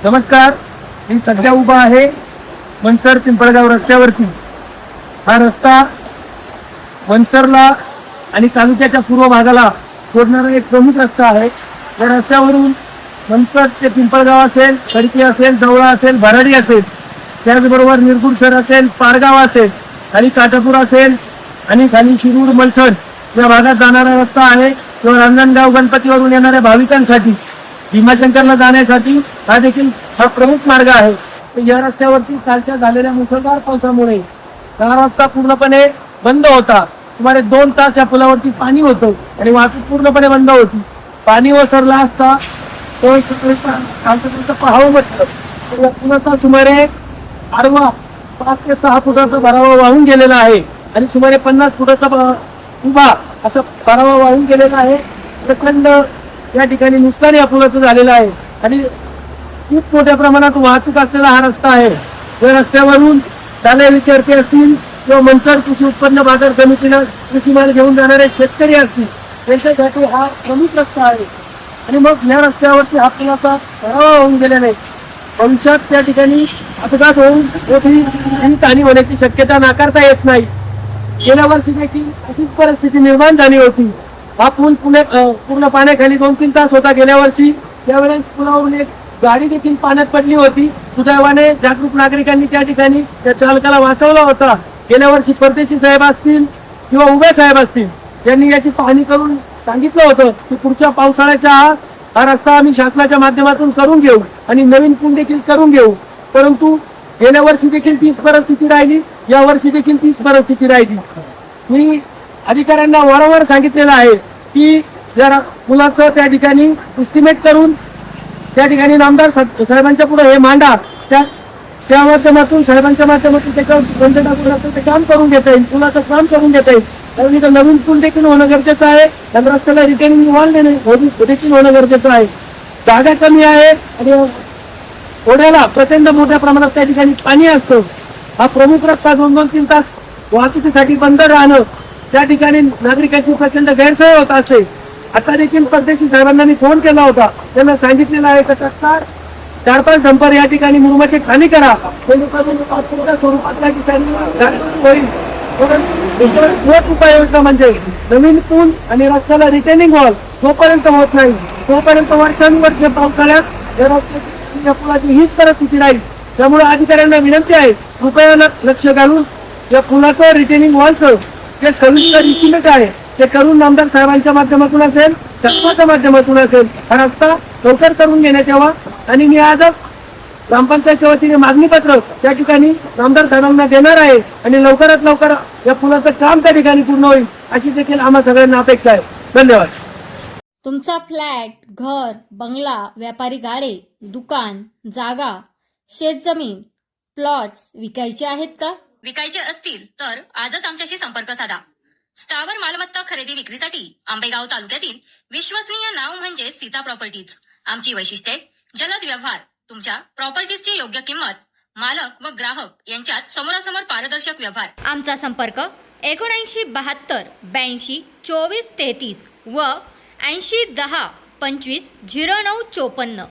नमस्कार. मी सध्या उभा आहे मनसर पिंपळगाव रस्त्यावरती. हा रस्ता मनसरला आणि तालुक्याच्या पूर्व भागाला जोडणारा एक प्रमुख रस्ता आहे. या रस्त्यावरून मनसर ते पिंपळगाव असेल, खडकी असेल, जवळा असेल, भराडी असेल, त्याचबरोबर निरगुडसर असेल, पारगाव असेल, खाली काटापूर असेल आणि खाली शिरूर मलसण या भागात जाणारा रस्ता आहे. तो रांजणगाव गणपतीवरून येणाऱ्या भाविकांसाठी, भीमाशंकरला जाण्यासाठी हा प्रमुख मार्ग आहे. या रस्त्यावरती कालच्या झालेल्या मुसळधार पावसामुळे हा रस्ता पूर्णपणे बंद होता. सुमारे 2 तास या पुलावरती पाणी होतं आणि वाहतूक पूर्णपणे बंद होती. पाणी ओसरला असता तो पाहावं म्हटलं पुलाचा सुमारे आडवा 5 ते 6 फुटाचा भरावा वाहून गेलेला आहे आणि सुमारे 50 फुटाचा उभा असा भरावा वाहून गेलेला आहे. प्रचंड या ठिकाणी नुकसान या पुलाचं झालेलं आहे आणि खूप मोठ्या प्रमाणात वाहतूक असलेला हा रस्ता आहे. या रस्त्यावरून शालेय विद्यार्थी असतील किंवा मनसर कृषी उत्पन्न बाजार समितीला कृषी माल घेऊन जाणारे शेतकरी असतील त्यांच्यासाठी हा प्रमुख रस्ता आहे. आणि मग या रस्त्यावरती हा पुलाचा भरावा होऊन गेल्याने भविष्यात त्या ठिकाणी अपघात होऊन मोठी हानी होण्याची शक्यता नाकारता येत नाही. गेल्या वर्षी देखील अशीच परिस्थिती निर्माण झाली होती. हा पूल पूर्ण पाण्याखाली 2-3 तास होता गेल्या वर्षी. त्यावेळेस पुलावरून एक गाडी देखील पाण्यात पडली होती. सुदैवाने जागरूक नागरिकांनी त्या ठिकाणी त्या चालकाला वाचवला होता. गेल्या वर्षी परदेशी साहेब असतील किंवा उभे साहेब असतील यांनी याची पाहणी करून सांगितलं होतं की पुढच्या पावसाळ्याच्या हा रस्ता आम्ही शासनाच्या माध्यमातून करून घेऊ आणि नवीन पूल देखील करून घेऊ. परंतु गेल्या वर्षी देखील तीच परिस्थिती राहिली, या वर्षी देखील तीच परिस्थिती राहिली. मी अधिकाऱ्यांना वारंवार सांगितलेलं आहे की जरा पुलाचं त्या ठिकाणी एस्टिमेट करून त्या ठिकाणी नामदार साहेबांच्या पुढे हे मांडा. त्या माध्यमातून साहेबांच्या माध्यमातून त्याच्यावर ते काम करून घेता येईल, पुलाचं काम करून घेता येईल. कारण इथं नवीन पूल देखील होणं गरजेचं आहे आणि रस्त्याला रिटेनिंग वॉल देखील होणं गरजेचं आहे. जागा कमी आहे आणि ओढ्याला प्रचंड मोठ्या प्रमाणात त्या ठिकाणी पाणी असतं. हा प्रमुख रस्ता 2-3 तास वाहतुकीसाठी बंद राहणं त्या ठिकाणी नागरिकांची प्रचंड गैरसोय होत असते. आता देखील परदेशी साहेबांना मी फोन केला होता. त्यांना सांगितलेलं आहे की 4-5 डंपर या ठिकाणी मुरुमाचे खाली करा. उपाययोजना म्हणजे नवीन पूल आणि रस्त्याला रिटेनिंग वॉल जोपर्यंत होत नाही तोपर्यंत वर्षानुवर्ष पावसाळ्यात या पुलाची हीच परिस्थिती राहील. त्यामुळे अधिकाऱ्यांना विनंती आहे कृपया लक्ष घालून या पुलाचं रिटेनिंग वॉलचं जे सविस्तर इस्टिमेट आहे ते करून नामदार साहेबांच्या माध्यमातून असेल, शासनाच्या माध्यमातून असेल हा रस्ता लवकर करून घेण्यात यावा. आणि मी आजच ग्रामपंचायतच्या वतीने मागणी पत्र त्या ठिकाणी नामदार साहेबांना देणार आहे आणि लवकरात लवकर या पुलाचं काम त्या ठिकाणी पूर्ण होईल अशी देखील आम्हा सगळ्यांना अपेक्षा आहे. धन्यवाद. तुमचा फ्लॅट, घर, बंगला, व्यापारी गाडे, दुकान, जागा, शेतजमीन, प्लॉट्स विकायचे आहेत का? विकायचे असतील तर आजच आमच्याशी संपर्क साधा. स्थावर मालमत्ता खरेदी विक्रीसाठी आंबेगाव तालुक्यातील विश्वसनीय नाव म्हणजे सीता प्रॉपर्टीज. आमची वैशिष्ट्ये: जलद व्यवहार, तुमच्या प्रॉपर्टीजची योग्य किंमत, मालक व ग्राहक यांच्यात समोरासमोर पारदर्शक व्यवहार. आमचा संपर्क 7972 82 24 33 व 80 10 25 09 54.